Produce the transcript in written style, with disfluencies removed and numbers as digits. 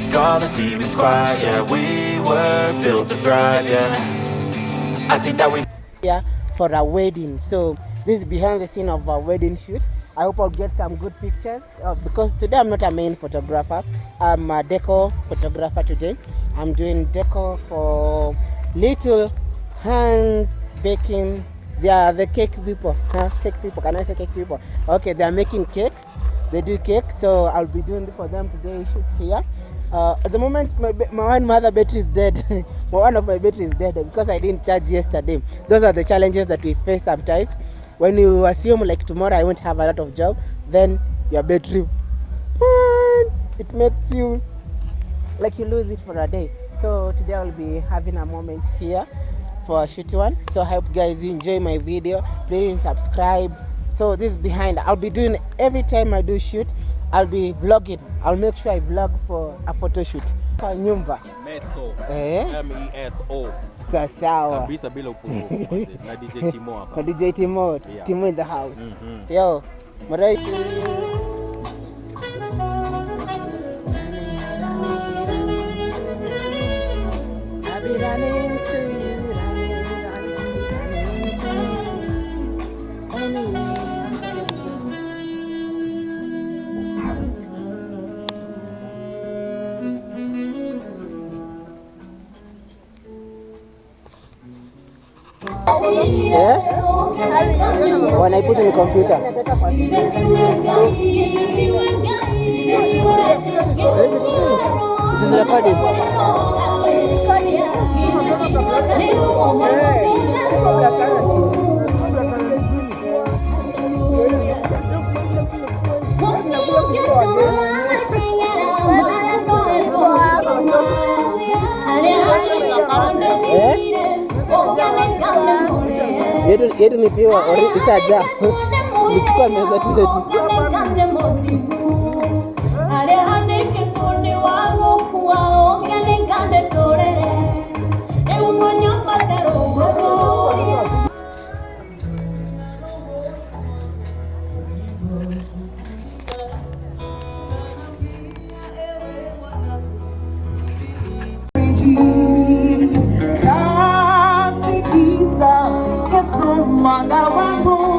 make all the demons quiet. Yeah, we were built to thrive. Yeah, I think that we here for a wedding. So this is behind the scene of a wedding shoot. I hope I'll get some good pictures because today I'm not a main photographer. I'm a deco photographer today. I'm doing deco for Little Hands Baking. They are the cake people. Cake people. Can I say cake people? Okay, they are making cakes. They do cakes, so I'll be doing it for them today. Shoot here. At the moment, my one mother battery is dead. One of my battery is dead because I didn't charge yesterday. Those are the challenges that we face sometimes. When you assume like tomorrow I won't have a lot of job, then your battery, it makes you like you lose it for a day. So today I'll be having a moment here for a shoot one. So I hope guys enjoy my video. Please subscribe. So this is behind. I'll be doing every time I do shoot. I'll be vlogging. I'll make sure I vlog for a photo shoot. Kwa nyumba. Meso. M-E-S-O. Sawa. Kabisa bila upungufu. Na DJ Timo hapa. Na DJ Timo. Yeah. Timo in the house. Yo, Marai to you. I'll be running to you. Running to you. Anyway. Yeah? When I put in the computer. It is recording. Yetu ni piwa ishaja. Nichukua meza tu. Manga wangu